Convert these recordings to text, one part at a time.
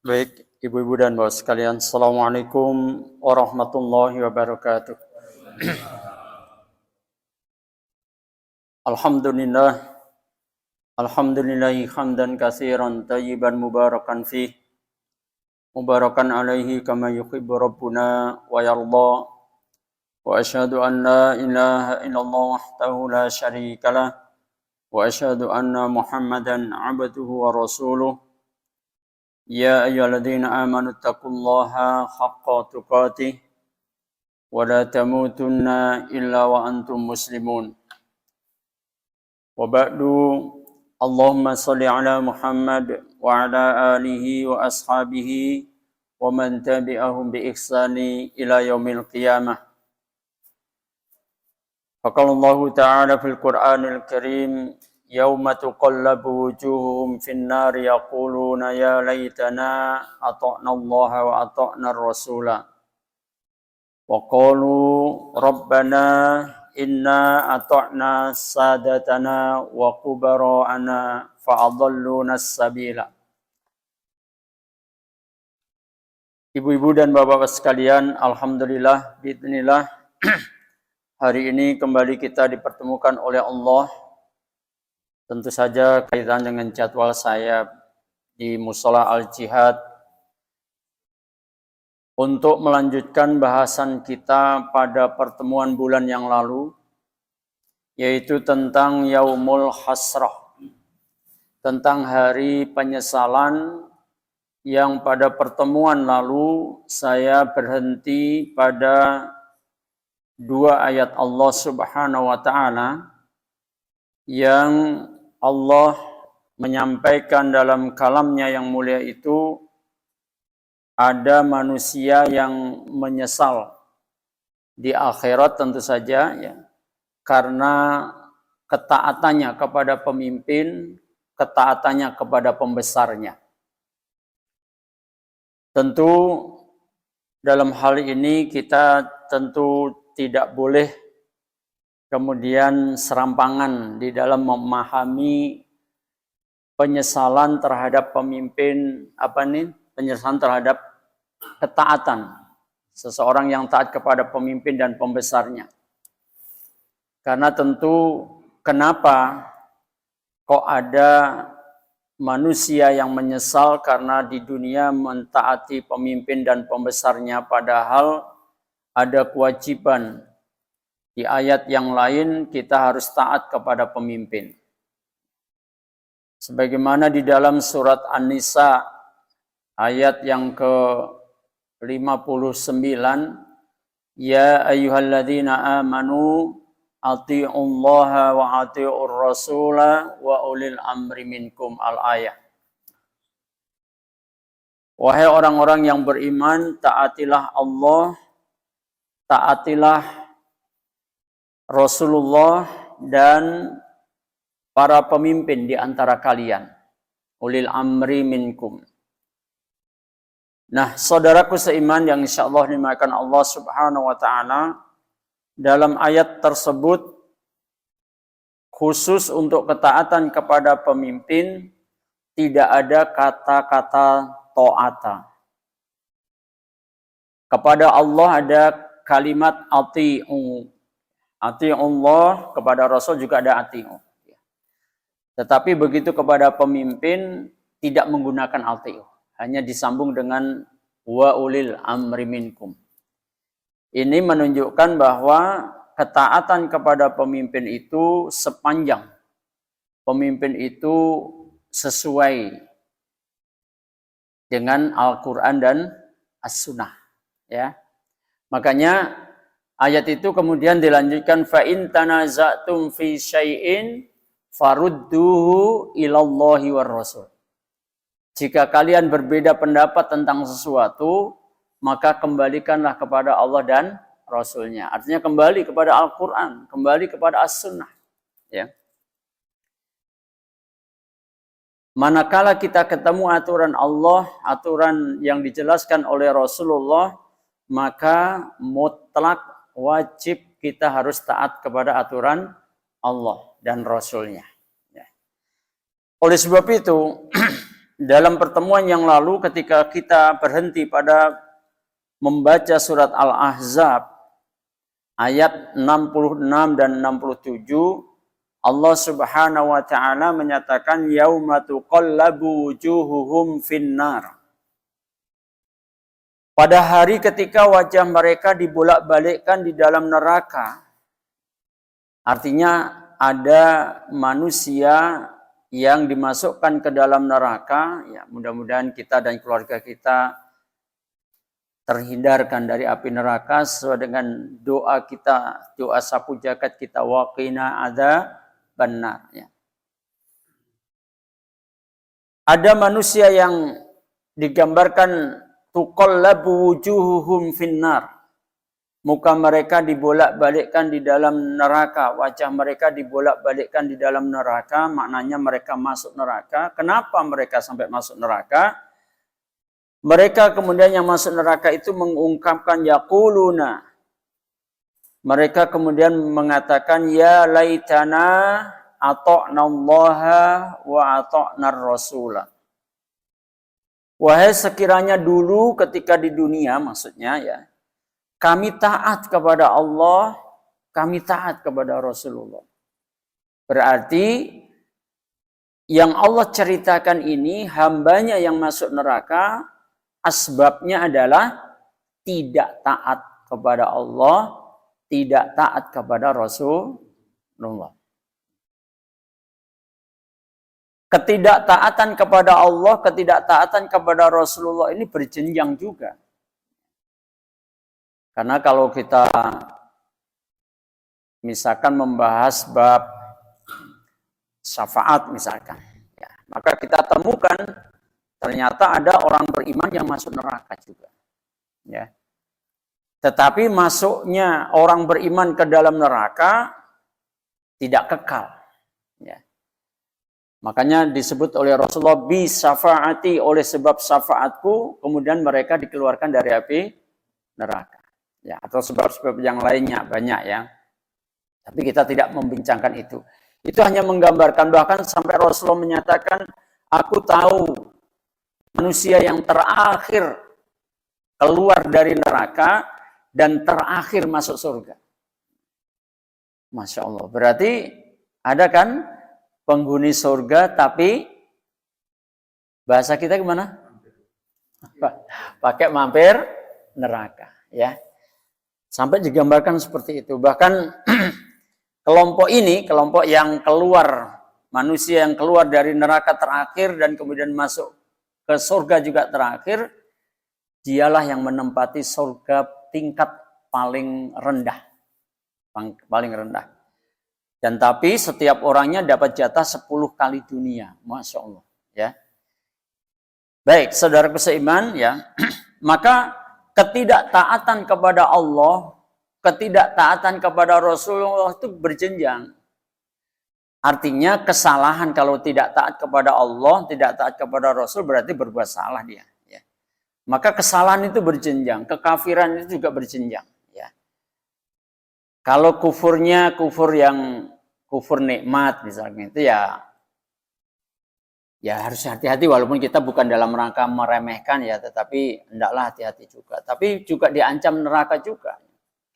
Baik, ibu-ibu dan bapak sekalian, Assalamualaikum warahmatullahi wabarakatuh. Alhamdulillah, alhamdulillahi hamdan katsiran tayyiban mubarakan fih, mubarakan alaihi kama yuhibbu rabbuna wa yarda. Wa asyhadu an la ilaha illallah wahdahu la syarikalah, wa asyhadu anna Muhammadan abduhu wa rasuluh. Ya ayyuhalladzina amanu taqullaha haqqa tuqatih wa la tamutunna illa wa antum muslimun. Wa ba'du, Allahumma salli ala Muhammad wa ala alihi wa ashabihi wa man tabi'ahum bi ihsani ila yaumil qiyamah. Faqala Allah ta'ala fil Qur'anil Karim, yauma tuqallabu wujuhuhum fin nari yaquluna ya laitana ata'na Allah wa ata'na ar-rasula. Wa qalu rabbana inna ata'na sadatana wa kubara'ana fa'adalluna as-sabila. Ibu-ibu dan bapak-bapak sekalian, alhamdulillah, biidznillah, hari ini kembali kita dipertemukan oleh Allah. Tentu saja kaitan dengan jadwal saya di Mushola Al-Jihad untuk melanjutkan bahasan kita pada pertemuan bulan yang lalu, yaitu tentang Yaumul Hasrah, tentang hari penyesalan, yang pada pertemuan lalu saya berhenti pada dua ayat Allah Subhanahu wa Ta'ala yang Allah menyampaikan dalam kalamnya yang mulia itu, ada manusia yang menyesal di akhirat tentu saja ya, karena ketaatannya kepada pemimpin, ketaatannya kepada pembesarnya. Tentu dalam hal ini kita tentu tidak boleh kemudian serampangan di dalam memahami penyesalan terhadap pemimpin, penyesalan terhadap ketaatan seseorang yang taat kepada pemimpin dan pembesarnya. Karena tentu kenapa kok ada manusia yang menyesal karena di dunia mentaati pemimpin dan pembesarnya, padahal ada kewajiban di ayat yang lain kita harus taat kepada pemimpin. Sebagaimana di dalam surat An-Nisa ayat yang ke-59, ya ayyuhalladzina amanu ati'ullaha wa ati'ur rasula wa ulil amri minkum al-ayah. Wahai orang-orang yang beriman, taatilah Allah, taatilah Rasulullah dan para pemimpin di antara kalian. Ulil amri minkum. Nah, saudaraku seiman yang insyaallah dimuliakan Allah Subhanahu wa Ta'ala, dalam ayat tersebut khusus untuk ketaatan kepada pemimpin tidak ada kata-kata ta'ata. Kepada Allah ada kalimat ati'u. Ati'ullah, kepada Rasul juga ada ati'u. Tetapi begitu kepada pemimpin tidak menggunakan ati'u. Hanya disambung dengan wa ulil amri minkum. Ini menunjukkan bahwa ketaatan kepada pemimpin itu sepanjang pemimpin itu sesuai dengan Al-Quran dan As-Sunnah. Ya. Makanya ayat itu kemudian dilanjutkan, fa in tanaza'tum fi syai'in farudduhu ilallahi war rasul. Jika kalian berbeda pendapat tentang sesuatu, maka kembalikanlah kepada Allah dan Rasulnya. Artinya kembali kepada Al-Quran, kembali kepada As-Sunnah. Ya. Manakala kita ketemu aturan Allah, aturan yang dijelaskan oleh Rasulullah, maka mutlak wajib kita harus taat kepada aturan Allah dan Rasulnya. Ya. Oleh sebab itu, dalam pertemuan yang lalu ketika kita berhenti pada membaca surat Al-Ahzab ayat 66 dan 67, Allah Subhanahu wa taala menyatakan yauma tuqallabu wujuhuhum finnar. Pada hari ketika wajah mereka dibolak-balikkan di dalam neraka. Artinya ada manusia yang dimasukkan ke dalam neraka, ya mudah-mudahan kita dan keluarga kita terhindarkan dari api neraka sesuai dengan doa kita, doa sapu jagat kita, waqina adzabannar, ya. Ada manusia yang digambarkan tuqallabu wujuhuhum finnar. Muka mereka dibolak-balikkan di dalam neraka, wajah mereka dibolak-balikkan di dalam neraka, maknanya mereka masuk neraka. Kenapa mereka sampai masuk neraka? Mereka kemudian yang masuk neraka itu mengungkapkan yaquluna. Mereka kemudian mengatakan ya laitana ata'nallaha wa ata'nar rasulah. Wahai sekiranya dulu ketika di dunia, maksudnya ya, kami taat kepada Allah, kami taat kepada Rasulullah. Berarti yang Allah ceritakan ini, hambanya yang masuk neraka, asbabnya adalah tidak taat kepada Allah, tidak taat kepada Rasulullah. Ketidaktaatan kepada Allah, ketidaktaatan kepada Rasulullah ini berjenjang juga. Karena kalau kita misalkan membahas bab syafaat misalkan, ya, maka kita temukan ternyata ada orang beriman yang masuk neraka juga. Ya. Tetapi masuknya orang beriman ke dalam neraka tidak kekal. Ya. Makanya disebut oleh Rasulullah bi syafaati, oleh sebab syafaatku kemudian mereka dikeluarkan dari api neraka. Ya, atau sebab-sebab yang lainnya banyak ya. Tapi kita tidak membincangkan itu. Itu hanya menggambarkan, bahkan sampai Rasulullah menyatakan, aku tahu manusia yang terakhir keluar dari neraka dan terakhir masuk surga. Masya Allah. Berarti ada kan penghuni surga, tapi bahasa kita gimana? Pakai mampir neraka, ya. Sampai digambarkan seperti itu. Bahkan kelompok ini, kelompok yang keluar, manusia yang keluar dari neraka terakhir dan kemudian masuk ke surga juga terakhir, dialah yang menempati surga tingkat paling rendah. Paling rendah. Dan tapi setiap orangnya dapat jatah 10 kali dunia. Masya Allah. Ya. Baik, saudaraku seiman, ya. Maka ketidaktaatan kepada Allah, ketidaktaatan kepada Rasulullah itu berjenjang. Artinya kesalahan kalau tidak taat kepada Allah, tidak taat kepada Rasul berarti berbuat salah dia. Ya. Maka kesalahan itu berjenjang, kekafiran itu juga berjenjang. Kalau kufurnya kufur yang kufur nikmat misalnya itu ya harus hati-hati, walaupun kita bukan dalam rangka meremehkan ya, tetapi hendaklah hati-hati juga. Tapi juga diancam neraka juga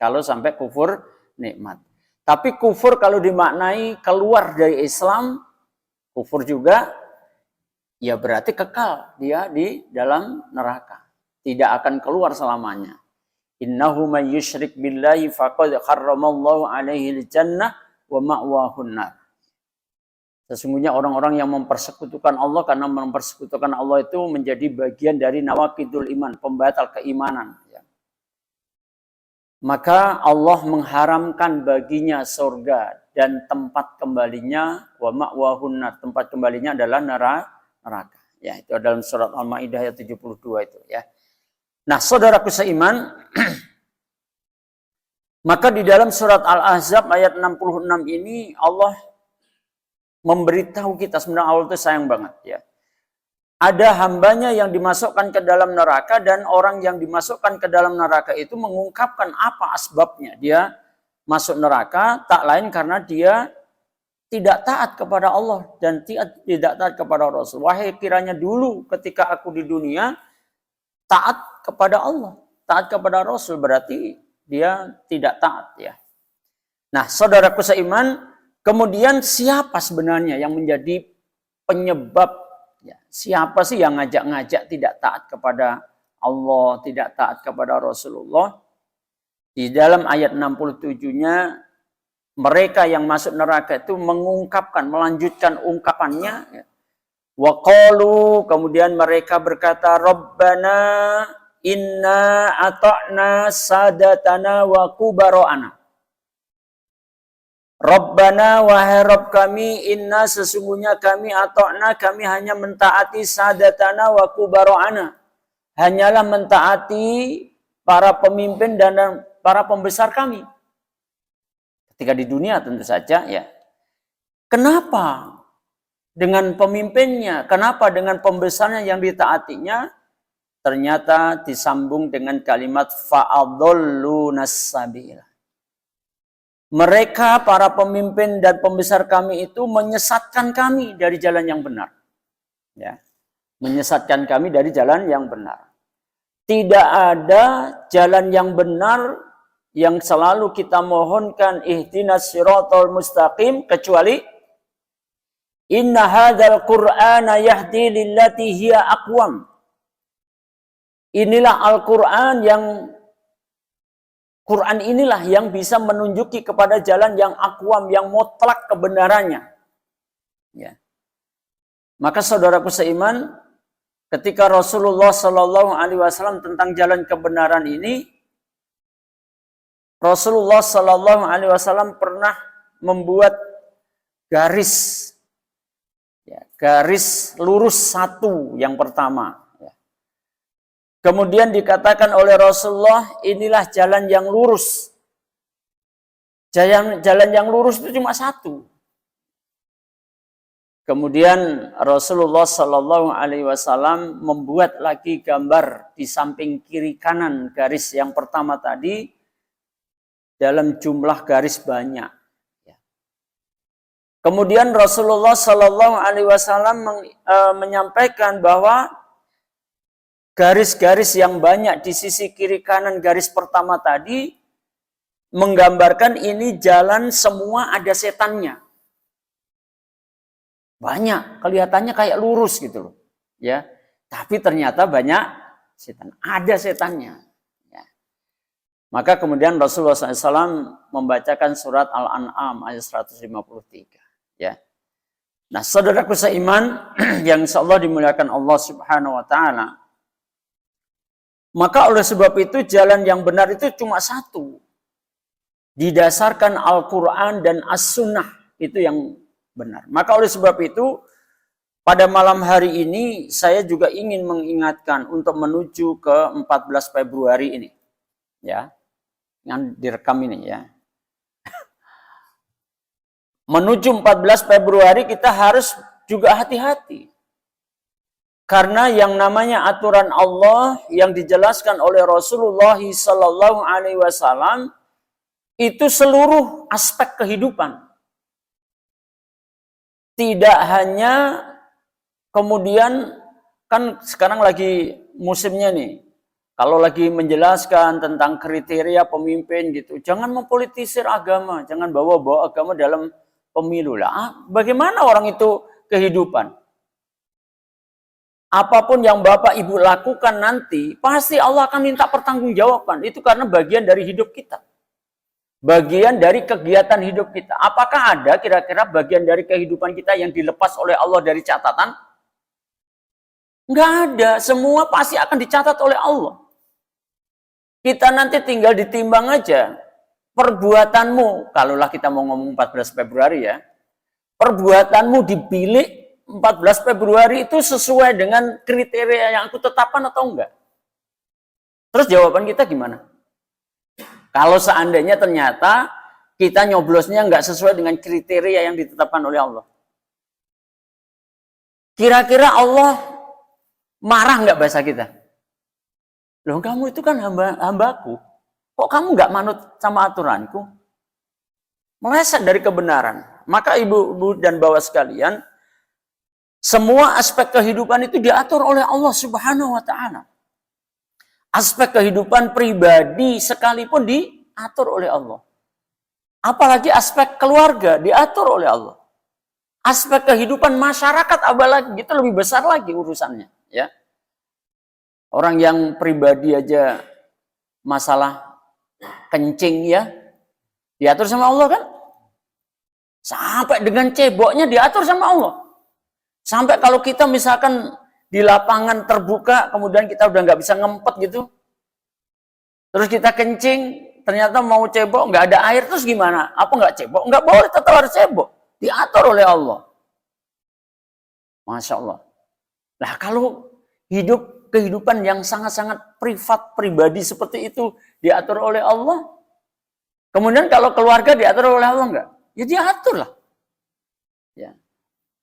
kalau sampai kufur nikmat. Tapi kufur kalau dimaknai keluar dari Islam, kufur juga ya berarti kekal dia di dalam neraka, tidak akan keluar selamanya. Innahu may yusyrik billahi faqad harramallahu alaihi al-jannah wa ma'wahun nar. Sesungguhnya orang-orang yang mempersekutukan Allah, karena mempersekutukan Allah itu menjadi bagian dari nawaqidul iman, pembatal keimanan. Ya. Maka Allah mengharamkan baginya surga dan tempat kembalinya wa ma'wahun nar, tempat kembalinya adalah neraka. Ya, itu dalam surat Al-Maidah ayat 72 itu ya. Nah, saudaraku seiman, maka di dalam surat Al-Ahzab ayat 66 ini Allah memberitahu kita, sebenarnya Allah itu sayang banget ya. Ada hambanya yang dimasukkan ke dalam neraka, dan orang yang dimasukkan ke dalam neraka itu mengungkapkan apa asbabnya dia masuk neraka, tak lain karena dia tidak taat kepada Allah dan tidak taat kepada Rasul. Wahai kiranya dulu ketika aku di dunia taat kepada Allah, taat kepada Rasul, berarti dia tidak taat ya. Nah, saudaraku seiman, kemudian siapa sebenarnya yang menjadi penyebab ya, siapa sih yang ngajak-ngajak tidak taat kepada Allah, tidak taat kepada Rasulullah? Di dalam ayat 67-nya mereka yang masuk neraka itu mengungkapkan, melanjutkan ungkapannya. Wa qalu, kemudian mereka berkata, Rabbana inna ata'na sadatana wa kubara'ana. Rabbana wahai Rabb kami, inna sesungguhnya kami ata'na, kami hanya mentaati sadatana wa kubara'ana. Hanyalah mentaati para pemimpin dan para pembesar kami. Ketika di dunia tentu saja ya. Kenapa dengan pemimpinnya? Kenapa dengan pembesarnya yang ditaatinya? Ternyata disambung dengan kalimat fa'adhallu nas-sabila. Mereka para pemimpin dan pembesar kami itu menyesatkan kami dari jalan yang benar. Ya. Menyesatkan kami dari jalan yang benar. Tidak ada jalan yang benar yang selalu kita mohonkan ihdinas siratal mustaqim kecuali inna hadzal qur'ana yahdi lillati hiya aqwam. Inilah Al-Qur'an Quran inilah yang bisa menunjuki kepada jalan yang aqwam, yang mutlak kebenarannya. Ya. Maka saudaraku seiman, ketika Rasulullah Shallallahu Alaihi Wasallam tentang jalan kebenaran ini, Rasulullah Shallallahu Alaihi Wasallam pernah membuat garis, ya, garis lurus satu yang pertama. Ya. Kemudian dikatakan oleh Rasulullah, inilah jalan yang lurus. Jalan yang lurus itu cuma satu. Kemudian Rasulullah Shallallahu Alaihi Wasallam membuat lagi gambar di samping kiri kanan garis yang pertama tadi dalam jumlah garis banyak. Kemudian Rasulullah Shallallahu Alaihi Wasallam menyampaikan bahwa garis-garis yang banyak di sisi kiri kanan garis pertama tadi menggambarkan ini jalan semua ada setannya. Banyak, kelihatannya kayak lurus gitu loh. Ya, tapi ternyata banyak setan, ada setannya. Ya. Maka kemudian Rasulullah SAW membacakan surat Al-An'am ayat 153. Ya. Nah, saudaraku seiman yang insyaallah dimuliakan Allah Subhanahu wa taala. Maka oleh sebab itu jalan yang benar itu cuma satu. Didasarkan Al-Qur'an dan As-Sunnah, itu yang benar. Maka oleh sebab itu pada malam hari ini saya juga ingin mengingatkan untuk menuju ke 14 Februari ini. Ya. Yang direkam ini ya. Menuju 14 Februari kita harus juga hati-hati. Karena yang namanya aturan Allah yang dijelaskan oleh Rasulullah Sallallahu Alaihi Wasallam itu seluruh aspek kehidupan. Tidak hanya kemudian, kan sekarang lagi musimnya nih, kalau lagi menjelaskan tentang kriteria pemimpin gitu, jangan mempolitisir agama, jangan bawa-bawa agama dalam pemilu lah. Bagaimana orang itu kehidupan? Apapun yang Bapak Ibu lakukan nanti, pasti Allah akan minta pertanggungjawaban. Itu karena bagian dari hidup kita. Bagian dari kegiatan hidup kita. Apakah ada kira-kira bagian dari kehidupan kita yang dilepas oleh Allah dari catatan? Enggak ada. Semua pasti akan dicatat oleh Allah. Kita nanti tinggal ditimbang aja. Perbuatanmu, kalaulah kita mau ngomong 14 Februari ya. Perbuatanmu dipilih 14 Februari itu sesuai dengan kriteria yang aku tetapkan atau enggak? Terus jawaban kita gimana? Kalau seandainya ternyata kita nyoblosnya nggak sesuai dengan kriteria yang ditetapkan oleh Allah. Kira-kira Allah marah nggak bahasa kita? Loh, kamu itu kan hambaku. Kok kamu nggak manut sama aturanku? Meleset dari kebenaran. Maka ibu-ibu dan bapak sekalian, semua aspek kehidupan itu diatur oleh Allah Subhanahu wa taala. Aspek kehidupan pribadi sekalipun diatur oleh Allah. Apalagi aspek keluarga diatur oleh Allah. Aspek kehidupan masyarakat apalagi itu lebih besar lagi urusannya, ya. Orang yang pribadi aja masalah kencing ya diatur sama Allah kan? Sampai dengan ceboknya diatur sama Allah. Sampai kalau kita misalkan di lapangan terbuka, kemudian kita udah nggak bisa ngempet gitu. Terus kita kencing, ternyata mau cebok, nggak ada air, terus gimana? Apa nggak cebok? Nggak boleh, tetap harus cebok. Diatur oleh Allah. Masya Allah. Nah kalau kehidupan yang sangat-sangat privat, pribadi seperti itu diatur oleh Allah. Kemudian kalau keluarga diatur oleh Allah enggak? Ya diatur lah. Ya.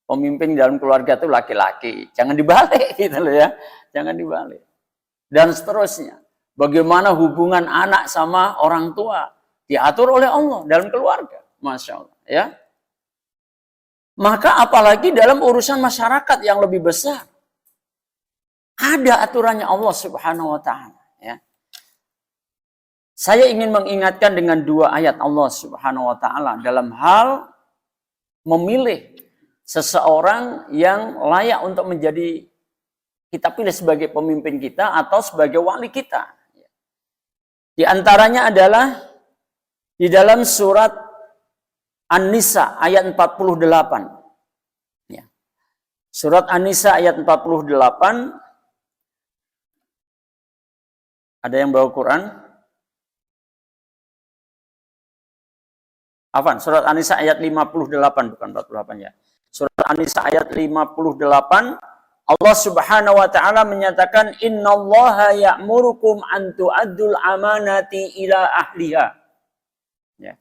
Pemimpin dalam keluarga itu laki-laki. Jangan dibalik gitu loh ya. Jangan dibalik. Dan seterusnya. Bagaimana hubungan anak sama orang tua. Diatur oleh Allah dalam keluarga. Masya Allah. Ya. Maka apalagi dalam urusan masyarakat yang lebih besar. Ada aturannya Allah Subhanahu wa ta'ala. Ya. Saya ingin mengingatkan dengan dua ayat Allah Subhanahu wa ta'ala dalam hal memilih seseorang yang layak untuk menjadi kita pilih sebagai pemimpin kita atau sebagai wali kita. Di antaranya adalah di dalam surat An-Nisa ayat 48. Ya. Surat An-Nisa ayat 48. Ada yang bawa Quran? Afan, surat An-Nisa ayat 58, bukan 48 ya. Surat An-Nisa ayat 58, Allah Subhanahu wa taala menyatakan innallaha ya'murukum an tu'addul amanati ila ahliha. Ya.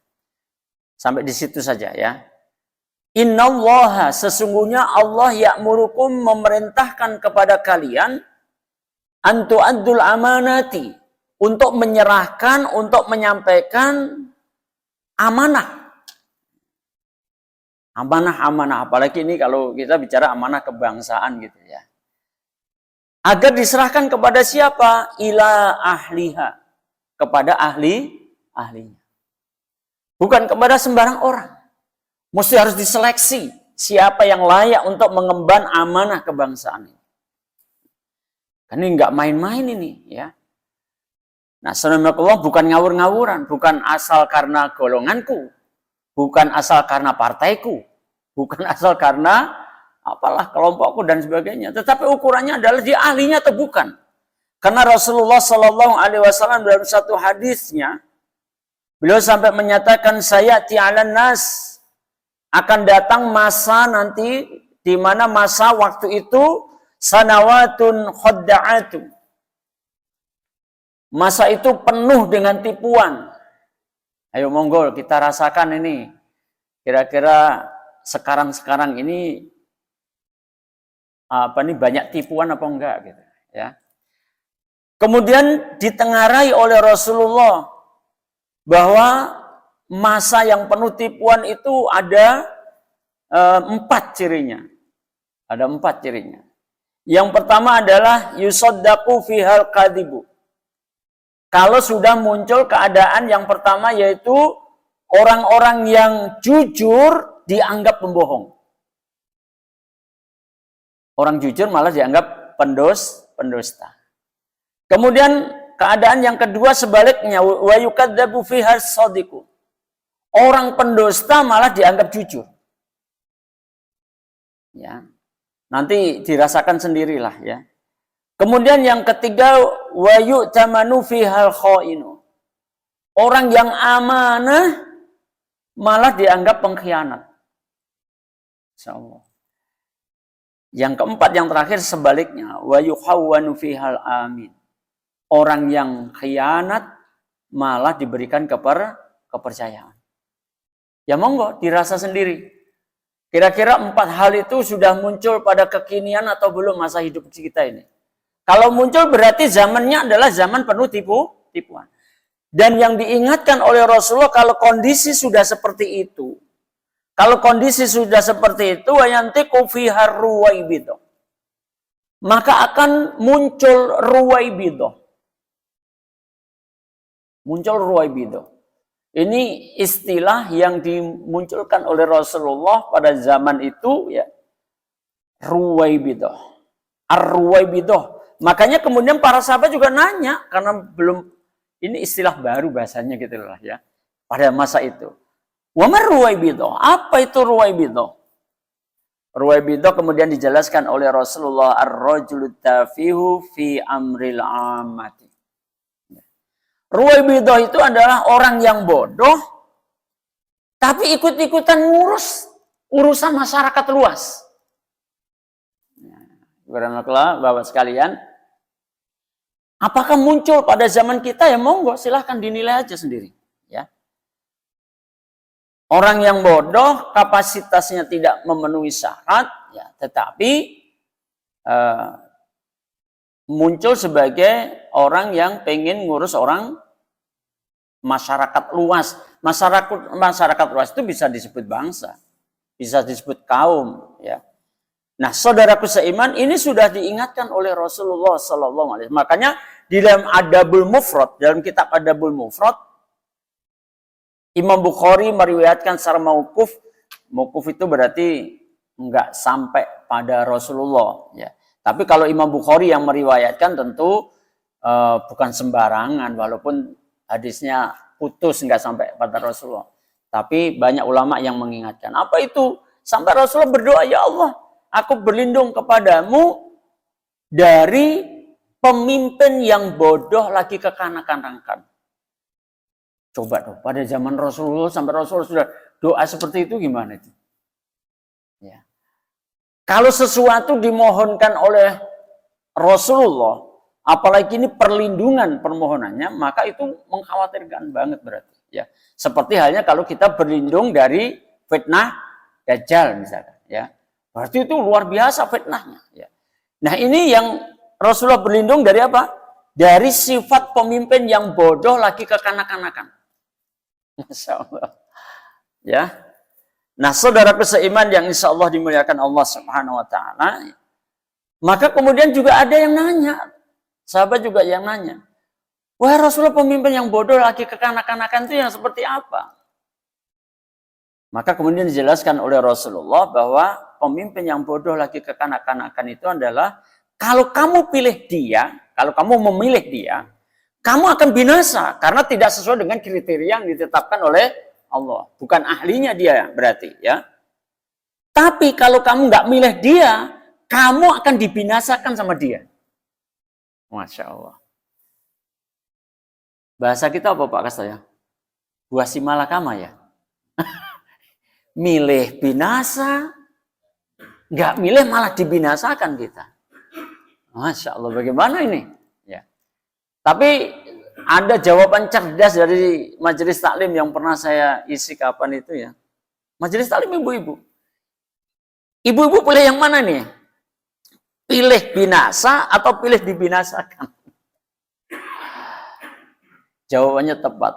Sampai di situ saja ya. Innallaha, sesungguhnya Allah ya'murukum memerintahkan kepada kalian an tu'addul amanati, untuk menyerahkan, untuk menyampaikan amanah. Amanah-amanah, apalagi ini kalau kita bicara amanah kebangsaan gitu ya. Agar diserahkan kepada siapa? Ila ahliha, kepada ahlinya. Bukan kepada sembarang orang. Mesti harus diseleksi siapa yang layak untuk mengemban amanah kebangsaan ini. Ini nggak main-main ini ya. Nah, subhanallah, bukan ngawur-ngawuran, bukan asal karena golonganku, bukan asal karena partaiku, bukan asal karena apalah kelompokku dan sebagainya. Tetapi ukurannya adalah dia ahlinya atau bukan. Karena Rasulullah Shallallahu Alaihi Wasallam dalam satu hadisnya, beliau sampai menyatakan saya ti'alan nas, akan datang masa nanti di mana masa waktu itu sanawatun khadda'atun. Masa itu penuh dengan tipuan. Ayo monggo kita rasakan ini. Kira-kira sekarang ini banyak tipuan apa enggak gitu ya. Kemudian ditengarai oleh Rasulullah bahwa masa yang penuh tipuan itu ada 4 cirinya. Ada 4 cirinya. Yang pertama adalah yusaddaqu fihal kadhibu. Kalau sudah muncul keadaan yang pertama yaitu orang-orang yang jujur dianggap pembohong. Orang jujur malah dianggap pendusta. Kemudian keadaan yang kedua sebaliknya, wa yukadzabu fiha shadiqu. Orang pendusta malah dianggap jujur. Ya. Nanti dirasakan sendirilah ya. Kemudian yang ketiga, wa yu'tamanu fihal khainu. Orang yang amanah malah dianggap pengkhianat. Insyaallah. Yang keempat, yang terakhir sebaliknya, wa yukhawwanu fihal amin. Orang yang khianat malah diberikan kepercayaan. Ya monggo dirasa sendiri. Kira-kira 4 hal itu sudah muncul pada kekinian atau belum masa hidup kita ini? Kalau muncul berarti zamannya adalah zaman penuh tipuan. Dan yang diingatkan oleh Rasulullah kalau kondisi sudah seperti itu, Kalau kondisi sudah seperti itu, wayantiqu fiha ruwaibidah, maka akan muncul ruwaibidah. Muncul ruwaibidah. Ini istilah yang dimunculkan oleh Rasulullah pada zaman itu, ya. Ruwaibidah. Ar-ruwaibidah. Makanya kemudian para sahabat juga nanya, karena belum, ini istilah baru bahasanya gitu lah ya. Pada masa itu. Wa ma ruwaibidah? Apa itu ruwaibidah? Ruwaibidah kemudian dijelaskan oleh Rasulullah, ar-rajulu tafihu fi amril amati. Ruwaibidah itu adalah orang yang bodoh tapi ikut-ikutan ngurus urusan masyarakat luas. Baraklah Bapak sekalian, apakah muncul pada zaman kita? Ya monggo, silahkan dinilai aja sendiri, ya. Orang yang bodoh, kapasitasnya tidak memenuhi syarat, ya, tetapi muncul sebagai orang yang pengen ngurus orang masyarakat luas. Masyarakat luas itu bisa disebut bangsa, bisa disebut kaum, ya. Nah, saudaraku seiman, ini sudah diingatkan oleh Rasulullah SAW. Makanya di dalam Adabul Mufrad, dalam kitab Adabul Mufrad, Imam Bukhari meriwayatkan secara mauquf. Mauquf itu berarti enggak sampai pada Rasulullah, ya. Tapi kalau Imam Bukhari yang meriwayatkan tentu bukan sembarangan, walaupun hadisnya putus enggak sampai pada Rasulullah. Tapi banyak ulama yang mengingatkan. Apa itu? Sampai Rasulullah berdoa, ya Allah, aku berlindung kepadamu dari pemimpin yang bodoh lagi kekanak-kanakan. Coba tuh, pada zaman Rasulullah sampai Rasulullah sudah doa seperti itu, gimana itu? Ya. Kalau sesuatu dimohonkan oleh Rasulullah, apalagi ini perlindungan permohonannya, maka itu mengkhawatirkan banget berarti. Ya. Seperti halnya kalau kita berlindung dari fitnah Dajjal misalkan. Ya. Berarti itu luar biasa fitnahnya. Ya. Nah ini yang Rasulullah berlindung dari apa? Dari sifat pemimpin yang bodoh lagi kekanak-kanakan. Masya Allah. Ya. Nah, saudaraku seiman yang insya Allah dimuliakan Allah Subhanahu Wa Taala, maka kemudian juga ada yang nanya, sahabat juga yang nanya, wah Rasulullah, pemimpin yang bodoh lagi kekanak-kanakan itu yang seperti apa? Maka kemudian dijelaskan oleh Rasulullah bahwa pemimpin yang bodoh lagi kekanak-kanakan itu adalah kalau kamu pilih dia, kalau kamu memilih dia, kamu akan binasa karena tidak sesuai dengan kriteria yang ditetapkan oleh Allah. Bukan ahlinya dia berarti, ya. Tapi kalau kamu nggak milih dia, kamu akan dibinasakan sama dia. Masya Allah. Bahasa kita apa Pak Kasta ya? Buah si malakama ya. Milih binasa, nggak milih malah dibinasakan kita. Masya Allah, bagaimana ini? Ya. Tapi ada jawaban cerdas dari majelis taklim yang pernah saya isi kapan itu ya. Majelis taklim ibu-ibu. Ibu-ibu pilih yang mana nih? Pilih binasa atau pilih dibinasakan? Jawabannya tepat.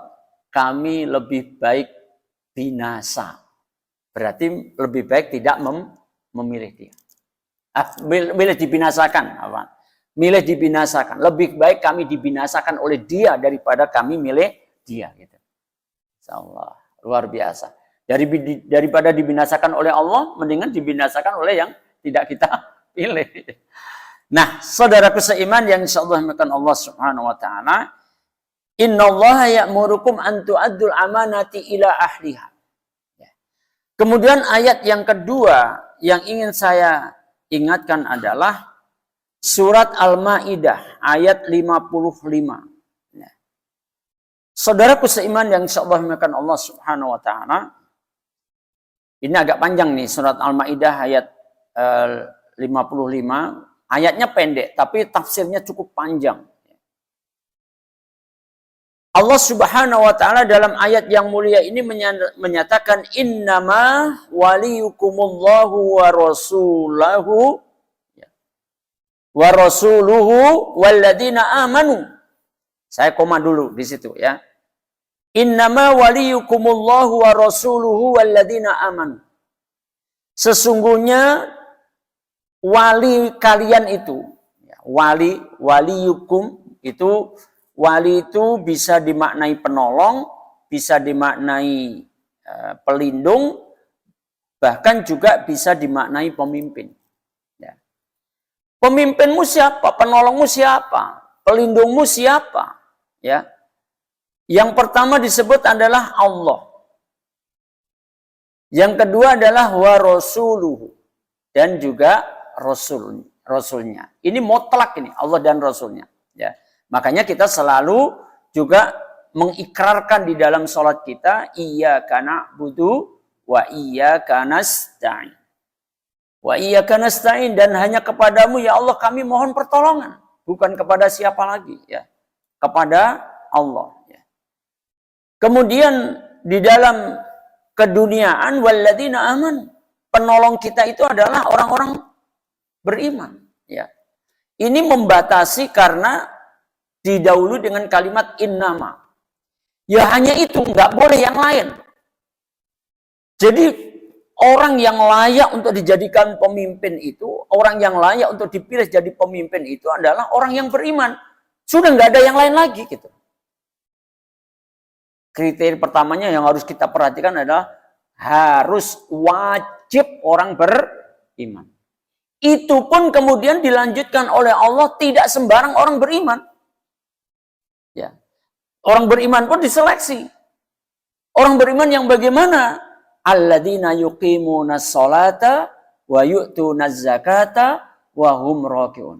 Kami lebih baik binasa. Berarti lebih baik tidak memilih dia. Milih dibinasakan. Apa? Milih dibinasakan. Lebih baik kami dibinasakan oleh dia daripada kami milih dia. Gitu. Insyaallah. Luar biasa. Daripada dibinasakan oleh Allah, mendingan dibinasakan oleh yang tidak kita pilih. Nah, saudaraku seiman yang insyaallah dimuliakan Allah Subhanahu Wa Taala, innallaha ya'murukum an tu'addul amanati ila ahliha. Kemudian ayat yang kedua yang ingin saya ingatkan adalah Surat Al-Ma'idah ayat 55. Saudaraku seiman yang insyaallah dimuliakan Allah Subhanahu Wa Taala, ini agak panjang nih surat Al-Ma'idah ayat 55. Ayatnya pendek tapi tafsirnya cukup panjang. Allah Subhanahu Wa Taala dalam ayat yang mulia ini menyatakan innama waliyukumullahu wa rasuluhu walladzina amanu. Saya koma dulu di situ ya. Innama waliyukumullahu wa rasuluhu walladzina amanu. Sesungguhnya wali kalian itu, waliyukum itu, wali itu bisa dimaknai penolong, bisa dimaknai pelindung, bahkan juga bisa dimaknai pemimpin. Ya. Pemimpinmu siapa? Penolongmu siapa? Pelindungmu siapa? Ya. Yang pertama disebut adalah Allah. Yang kedua adalah wa rasuluhu, dan juga rasulnya. Ini mutlak ini, Allah dan rasulnya. Ya. Makanya kita selalu juga mengikrarkan di dalam sholat kita, iyyaka na'budu wa iyyaka nasta'in. Wa iyyaka nasta'in, dan hanya kepadamu ya Allah kami mohon pertolongan. Bukan kepada siapa lagi, ya. Kepada Allah. Ya. Kemudian di dalam keduniaan, walladzina aman, penolong kita itu adalah orang-orang beriman. Ya. Ini membatasi karena didahului dengan kalimat innama. Ya hanya itu, nggak boleh yang lain. Jadi orang yang layak untuk dijadikan pemimpin itu, orang yang layak untuk dipilih jadi pemimpin itu adalah orang yang beriman. Sudah nggak ada yang lain lagi gitu. Kriteria pertamanya yang harus kita perhatikan adalah harus wajib orang beriman. Itu pun kemudian dilanjutkan oleh Allah, tidak sembarang orang beriman. Ya. Orang beriman pun diseleksi. Orang beriman yang bagaimana? Alladzina yuqimunas sholata wa yu'tunaz zakata wa hum raki'un.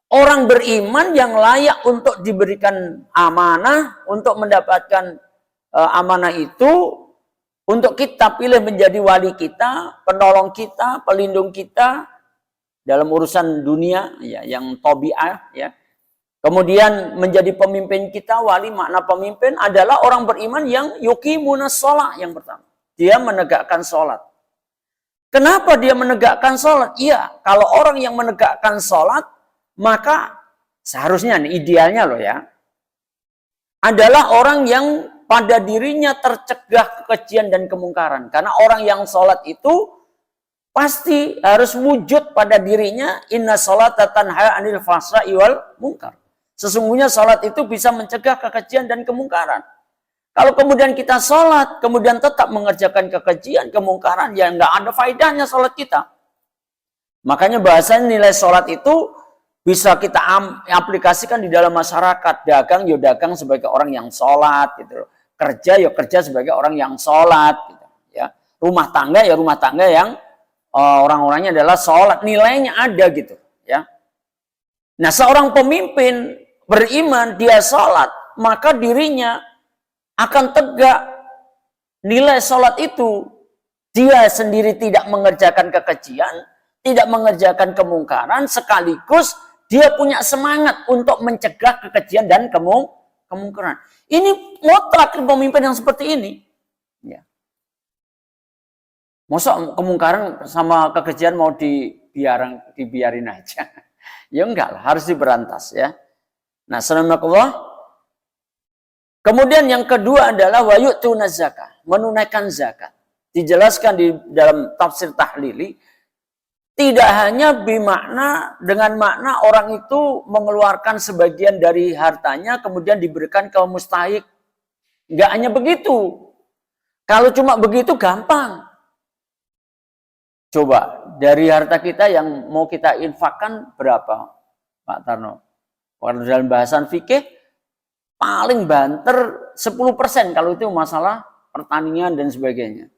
Orang beriman yang layak untuk diberikan amanah, untuk mendapatkan amanah itu, untuk kita pilih menjadi wali kita, penolong kita, pelindung kita dalam urusan dunia, ya, yang tabi'ah, ya. Kemudian menjadi pemimpin kita, wali makna pemimpin adalah orang beriman yang yuqimunas shalah yang pertama. Dia menegakkan sholat. Kenapa dia menegakkan sholat? Iya, kalau orang yang menegakkan sholat, maka seharusnya, idealnya loh ya, adalah orang yang pada dirinya tercegah kekejian dan kemungkaran. Karena orang yang sholat itu pasti harus wujud pada dirinya, inna sholata tanha anil fahsya'i wal munkar. Sesungguhnya sholat itu bisa mencegah kekejian dan kemungkaran. Kalau kemudian kita sholat, kemudian tetap mengerjakan kekejian, kemungkaran, ya nggak ada faedahnya sholat kita. Makanya bahasanya nilai sholat itu bisa kita aplikasikan di dalam masyarakat. Dagang, ya dagang sebagai orang yang sholat, gitu. Kerja, ya kerja sebagai orang yang sholat, gitu. Ya. Rumah tangga, ya rumah tangga yang orang-orangnya adalah sholat. Nilainya ada gitu. Ya. Nah, seorang pemimpin beriman, dia sholat, maka dirinya akan tegak nilai sholat itu. Dia sendiri tidak mengerjakan kekejian, tidak mengerjakan kemungkaran, sekaligus dia punya semangat untuk mencegah kekejian dan kemungkaran. Ini mutlak pemimpin yang seperti ini. Ya. Masa kemungkaran sama kekejian mau dibiarin aja? Ya enggak lah, harus diberantas ya. Nah, subhanallah. Kemudian yang kedua adalah wa yu'tunaz zakah, menunaikan zakat. Dijelaskan di dalam tafsir tahlili, tidak hanya bermakna dengan makna orang itu mengeluarkan sebagian dari hartanya kemudian diberikan ke mustahik. Enggak hanya begitu. Kalau cuma begitu gampang. Coba dari harta kita yang mau kita infakkan berapa, Pak Tarno? Kalau dalam bahasan fikih paling banter 10% kalau itu masalah pertanian dan sebagainya.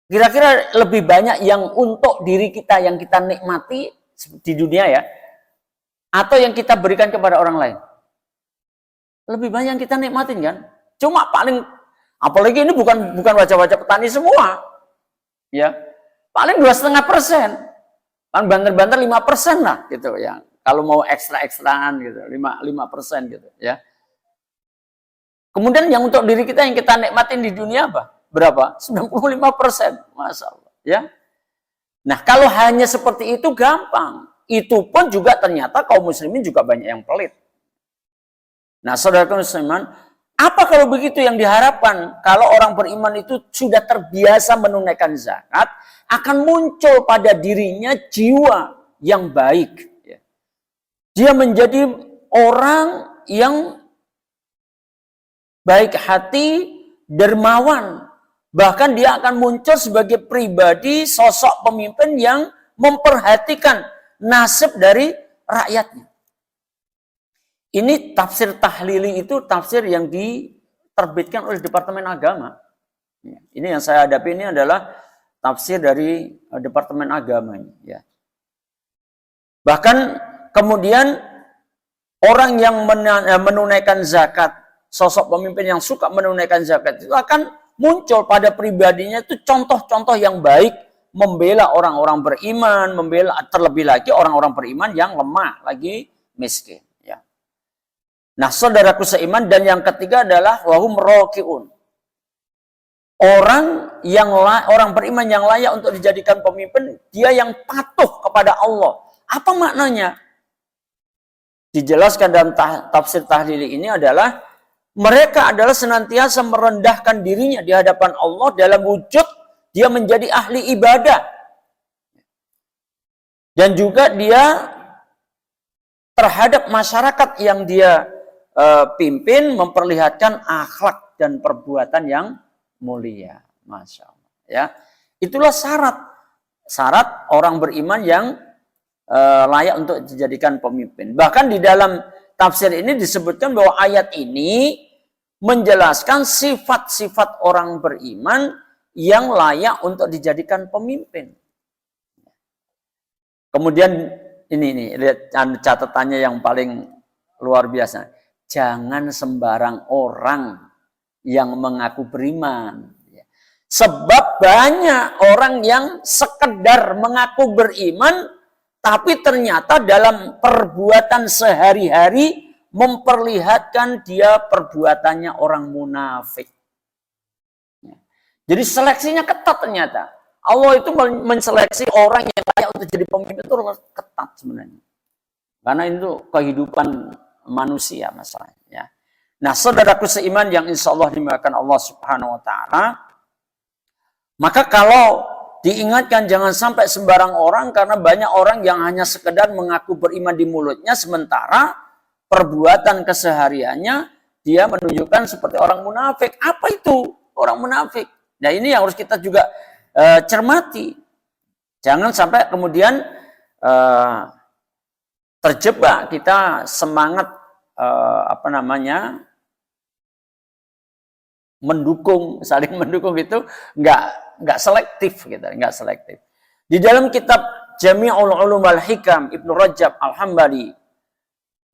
Kira-kira lebih banyak yang untuk diri kita yang kita nikmati di dunia ya, atau yang kita berikan kepada orang lain? Lebih banyak yang kita nikmatin kan? Cuma paling, apalagi ini bukan wajah-wajah petani semua, ya, paling 2,5%, paling banter-banter 5% lah gitu ya. Kalau mau ekstra-ekstraan gitu, 5% gitu ya. Kemudian yang untuk diri kita yang kita nikmatin di dunia apa? Berapa? 95%. Masya Allah. Ya. Nah, kalau hanya seperti itu gampang. Itu pun juga ternyata kaum muslimin juga banyak yang pelit. Nah, saudara muslimin, Apa kalau begitu yang diharapkan? Kalau orang beriman itu sudah terbiasa menunaikan zakat, akan muncul pada dirinya jiwa yang baik. Dia menjadi orang yang baik hati, dermawan. Bahkan dia akan muncul sebagai pribadi, sosok pemimpin yang memperhatikan nasib dari rakyatnya. Ini tafsir tahlili itu tafsir yang diterbitkan oleh Departemen Agama. Ini yang saya hadapi ini adalah tafsir dari Departemen Agama. Ya. Bahkan kemudian orang yang menunaikan zakat, sosok pemimpin yang suka menunaikan zakat itu akan muncul pada pribadinya itu contoh-contoh yang baik, membela orang-orang beriman, membela terlebih lagi orang-orang beriman yang lemah, lagi miskin. Nah, saudaraku seiman, dan yang ketiga adalah wahum rokiun. Orang beriman yang layak untuk dijadikan pemimpin, dia yang patuh kepada Allah. Apa maknanya? Dijelaskan dalam tafsir tahlili ini adalah mereka adalah senantiasa merendahkan dirinya di hadapan Allah dalam wujud dia menjadi ahli ibadah. Dan juga dia terhadap masyarakat yang dia pimpin memperlihatkan akhlak dan perbuatan yang mulia. Masya Allah. Ya. Itulah syarat orang beriman yang layak untuk dijadikan pemimpin. Bahkan di dalam tafsir ini disebutkan bahwa ayat ini menjelaskan sifat-sifat orang beriman yang layak untuk dijadikan pemimpin. Kemudian ini lihat catatannya yang paling luar biasa. Jangan sembarang orang yang mengaku beriman. Sebab banyak orang yang sekedar mengaku beriman, tapi ternyata dalam perbuatan sehari-hari memperlihatkan dia perbuatannya orang munafik. Jadi seleksinya ketat ternyata. Allah itu menseleksi orang yang layak untuk jadi pemimpin itu ketat sebenarnya. Karena itu kehidupan manusia masalahnya. Nah, saudaraku seiman yang insya Allah dimuliakan Allah Subhanahu wa Ta'ala, maka kalau diingatkan jangan sampai sembarang orang, karena banyak orang yang hanya sekedar mengaku beriman di mulutnya, sementara perbuatan kesehariannya dia menunjukkan seperti orang munafik. Apa itu orang munafik? Nah, ini yang harus kita juga cermati. Jangan sampai kemudian terjebak kita semangat saling mendukung itu nggak selektif gitu, nggak selektif. Di dalam kitab Jami'ul Ulum al-Hikam Ibnu Rajab Al-Hambali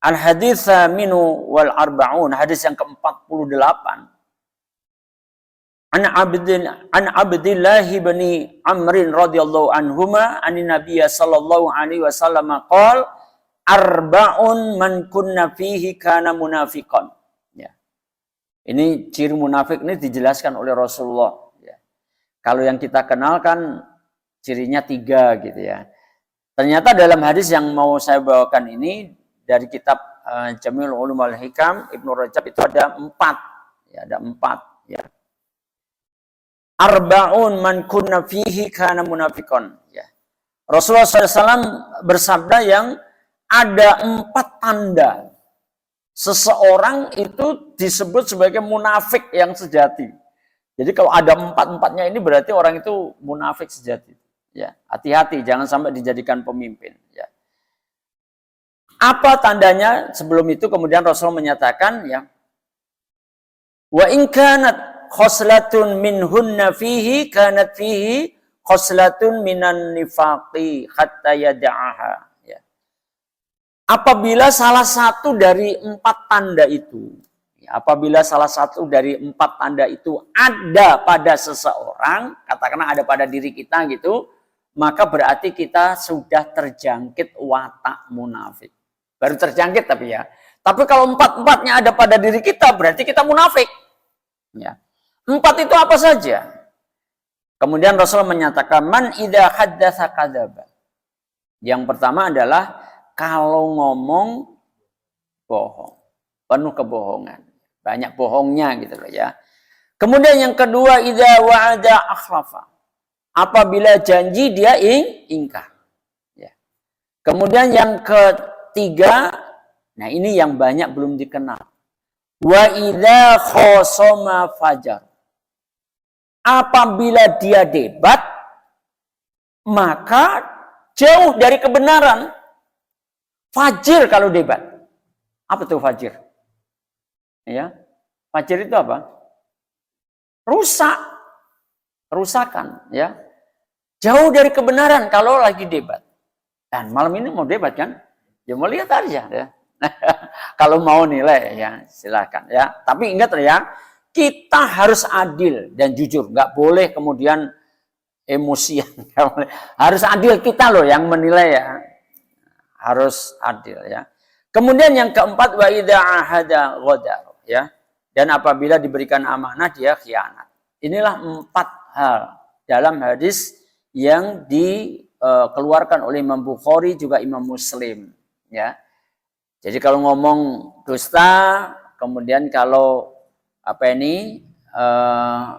Al-Hadits Minu wal Arba'un, hadis yang ke-48. An Abdillah bin Amr radhiyallahu anhuma anin Nabiy sallallahu alaihi wasallam qala arba'un man kunna fihi kana munafiqan. Ya. Ini ciri munafik ini dijelaskan oleh Rasulullah. Ya. Kalau yang kita kenalkan cirinya 3 gitu ya. Ternyata dalam hadis yang mau saya bawakan ini dari kitab Jami'ul Ulum al-Hikam Ibnu Rajab itu ada 4. Ya, ada 4 ya. Arba'un man kunna fihi kana munafiqan. Ya. Rasulullah SAW bersabda yang ada 4 tanda seseorang itu disebut sebagai munafik yang sejati. Jadi kalau ada 4-4-nya ini berarti orang itu munafik sejati. Ya, hati-hati jangan sampai dijadikan pemimpin. Ya. Apa tandanya? Sebelum itu kemudian Rasul menyatakan ya, wa in kanat khoslatun minhunna fihi kanat fihi khoslatun minan nifaqi hatta yada'aha. Apabila salah satu dari 4 tanda itu, apabila salah satu dari 4 tanda itu ada pada seseorang, katakanlah ada pada diri kita gitu, maka berarti kita sudah terjangkit watak munafik. Baru terjangkit tapi ya. Tapi kalau 4-4-nya ada pada diri kita, berarti kita munafik. Ya. 4 itu apa saja? Kemudian Rasul menyatakan, man idza haddatsa kadzaba. Yang pertama adalah kalau ngomong bohong, penuh kebohongan. banyak bohongnya gitu loh ya. Kemudian yang kedua, idza wa'ada akhlafa. Apabila janji dia ingkar. Ya. Kemudian yang ketiga, nah ini yang banyak belum dikenal. Wa idza khosoma fajar. Apabila dia debat, maka jauh dari kebenaran. Fajir kalau debat. Apa tuh fajir? Ya. Fajir itu apa? Rusak. Rusakan, ya. Jauh dari kebenaran kalau lagi debat. Dan malam ini mau debat kan? Ya mau lihat aja ya. Kalau mau nilai ya silakan ya. Tapi ingat ya, kita harus adil dan jujur. Nggak boleh kemudian emosian. Harus adil, kita loh yang menilai ya. Harus adil ya. Kemudian yang keempat, wa idza ahada ghadar ya. Dan apabila diberikan amanah dia khianat. Inilah 4 hal dalam hadis yang dikeluarkan oleh Imam Bukhari juga Imam Muslim ya. Jadi kalau ngomong dusta, kemudian kalau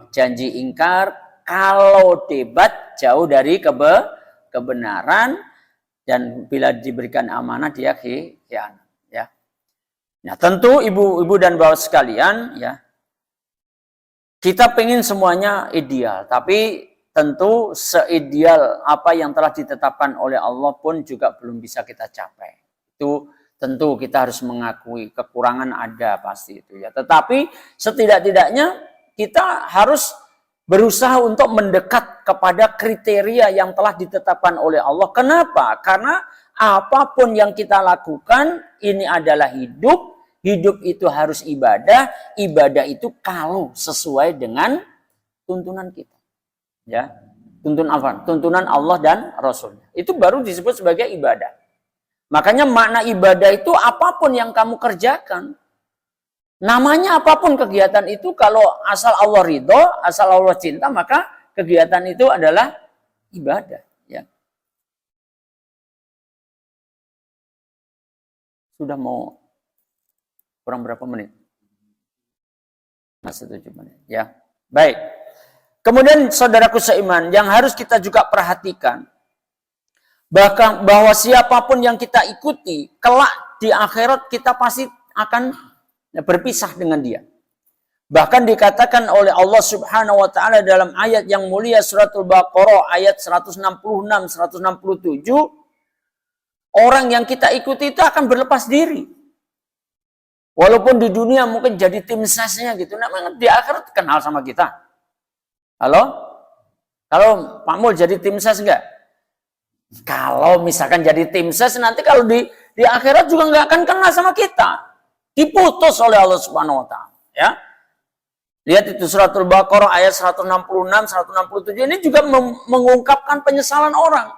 janji ingkar, kalau debat jauh dari kebenaran, dan bila diberikan amanah dia khianat ya. Nah, tentu ibu-ibu dan bapak sekalian ya, kita pengen semuanya ideal, tapi tentu seideal apa yang telah ditetapkan oleh Allah pun juga belum bisa kita capai. Itu tentu kita harus mengakui kekurangan ada pasti itu ya. Tetapi setidak-tidaknya kita harus berusaha untuk mendekat kepada kriteria yang telah ditetapkan oleh Allah. Kenapa? Karena apapun yang kita lakukan ini adalah hidup. Hidup itu harus ibadah. Ibadah itu kalau sesuai dengan tuntunan kita. Ya, tuntunan apa? Tuntunan Allah dan Rasulnya. Itu baru disebut sebagai ibadah. Makanya makna ibadah itu apapun yang kamu kerjakan. Namanya apapun kegiatan itu, kalau asal Allah ridho, asal Allah cinta, maka kegiatan itu adalah ibadah. Ya. Sudah mau kurang berapa menit? Masih 7 menit. Ya, baik. Kemudian saudaraku seiman, yang harus kita juga perhatikan, bahwa siapapun yang kita ikuti, kelak di akhirat kita pasti akan berpisah dengan dia. Bahkan dikatakan oleh Allah Subhanahu wa taala dalam ayat yang mulia suratul Baqarah ayat 166 167, orang yang kita ikuti itu akan berlepas diri. Walaupun di dunia mungkin jadi tim sesnya gitu, nah di akhirat kenal sama kita. Halo? Kalau Pak Mul jadi tim ses enggak? Kalau misalkan jadi tim ses, nanti kalau di akhirat juga nggak akan kenal sama kita. Diputus oleh Allah Subhanahu wa taala, ya. Lihat itu suratul Baqarah ayat 166 167, ini juga mengungkapkan penyesalan orang.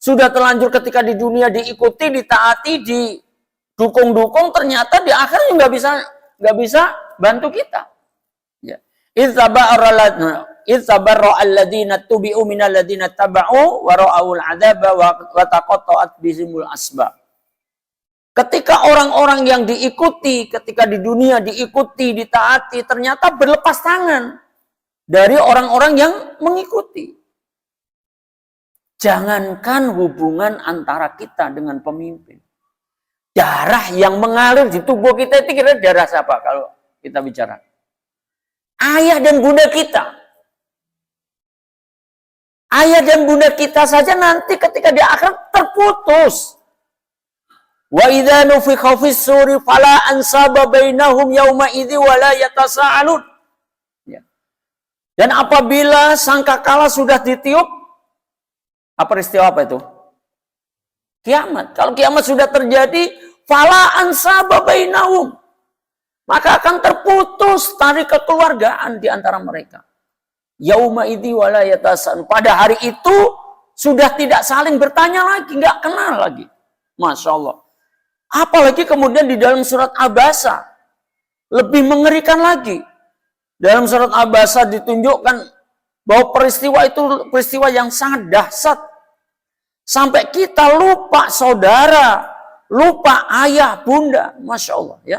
Sudah terlanjur ketika di dunia diikuti, ditaati, didukung-dukung, ternyata di akhirat nggak bisa bantu kita. Ya. Idzabarra alladziina tubi'u minal ladziina taba'u wa ra'awul 'adzaba wa taqatta'at bihimul asbab. Ketika orang-orang yang diikuti, ketika di dunia diikuti, ditaati, ternyata berlepas tangan dari orang-orang yang mengikuti. Jangankan hubungan antara kita dengan pemimpin. Darah yang mengalir di tubuh kita itu kira darah siapa kalau kita bicara? Ayah dan bunda kita. Ayah dan bunda kita saja nanti ketika di akhirat terputus. Wa idza nufikha fis suri fala ansaba bainahum yauma idzi wala yatasaalun. Ya. Dan apabila sangkakala sudah ditiup, apa peristiwa apa itu? Kiamat. Kalau kiamat sudah terjadi, fala ansaba bainahum, maka akan terputus tali kekeluargaan di antara mereka. Yauma idzi wala yatasaalun. Pada hari itu sudah tidak saling bertanya lagi, nggak kenal lagi. Masya Allah. Apalagi kemudian di dalam surat Abasa lebih mengerikan lagi. Dalam surat Abasa ditunjukkan bahwa peristiwa itu peristiwa yang sangat dahsyat. Sampai kita lupa saudara, lupa ayah, bunda. Masya Allah ya.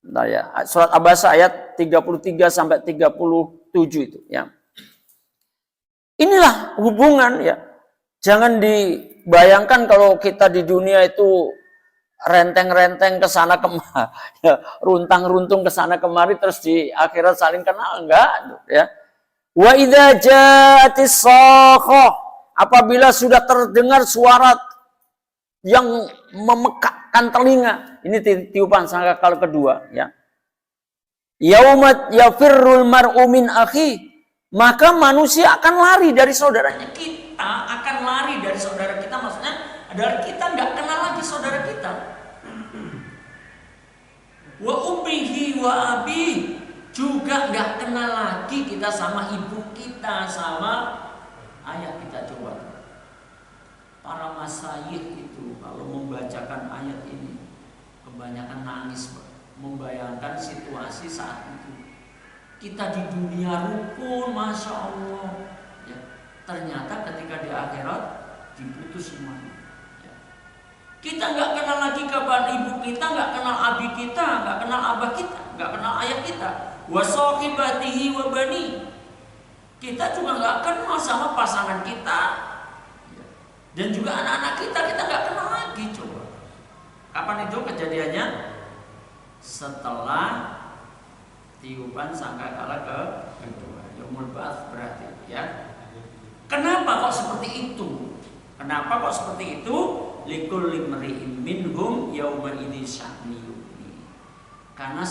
Bentar ya. Surat Abasa ayat 33 sampai 37 itu ya. Inilah hubungan ya. Jangan dibayangkan kalau kita di dunia itu renteng-renteng ke sana kemari, ya, runtang-runtung ke sana kemari terus di akhirat saling kenal, enggak ya. Wa idza ja'atis sakhah, apabila sudah terdengar suara yang memekakkan telinga. Ini tiupan sangkakala kedua ya. Yaumat yafirrul mar'u min akhi, maka manusia akan lari dari saudaranya. Kita akan lari dari saudara kita, maksudnya adalah kita nggak kenal lagi saudara kita. Wa ummihi wa abi, juga nggak kenal lagi kita sama ibu kita, sama ayah kita. Coba para masyayikh itu kalau membacakan ayat ini kebanyakan nangis, membayangkan situasi saat itu. Kita di dunia rukun, masya Allah, ya. Ternyata ketika di akhirat diputus semuanya. Ya. Kita nggak kenal lagi kapan ibu kita, nggak kenal abi kita, nggak kenal abah kita, nggak kenal ayah kita. Wa sahibatihi wa bani. Kita juga nggak kenal sama pasangan kita, ya. Dan juga anak-anak kita nggak kenal lagi. Coba, kapan itu kejadiannya? Setelah tiupan sangkakala kedua, yaumul ba'ats berarti ya. Kenapa kok seperti itu? Kenapa kok seperti itu? Likulli mri'in minhum yauma idzin sya'ni yughni. Karena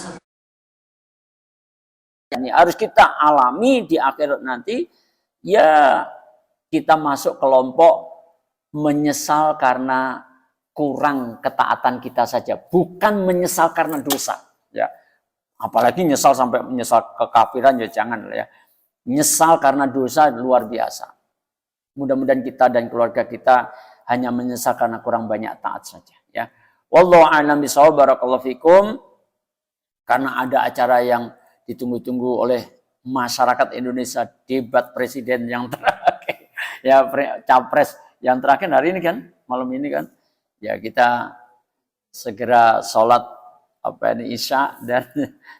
ini harus kita alami di akhirat nanti, ya kita masuk kelompok menyesal karena kurang ketaatan kita saja, bukan menyesal karena dosa ya. Apalagi nyesal sampai menyesal kekafiran ya jangan ya. Nyesal karena dosa luar biasa. Mudah-mudahan kita dan keluarga kita hanya menyesal karena kurang banyak taat saja ya. Wallahu a'lam bishawab, barakallahu fikum. Karena ada acara yang ditunggu-tunggu oleh masyarakat Indonesia, debat presiden yang terakhir ya, capres yang terakhir hari ini kan, malam ini kan. Ya kita segera sholat Isya dan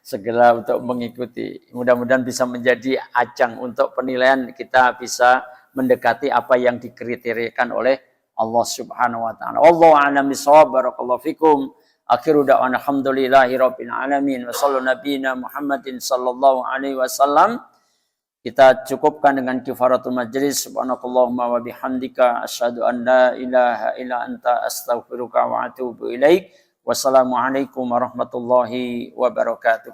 segera untuk mengikuti. Mudah-mudahan bisa menjadi ajang untuk penilaian kita bisa mendekati apa yang dikriteriakan oleh Allah Subhanahu wa taala. Wallahu a'lam bishawab, barakallahu fikum. Akhiru da'wana alhamdulillahi rabbil alamin wa sallallahu nabiyina Muhammadin sallallahu alaihi wasallam. Kita cukupkan dengan kifaratul majlis. Subhanakallahumma wa bihamdika asyhadu an la ilaha illa anta astaghfiruka wa atubu ilaik. Wassalamualaikum warahmatullahi wabarakatuh.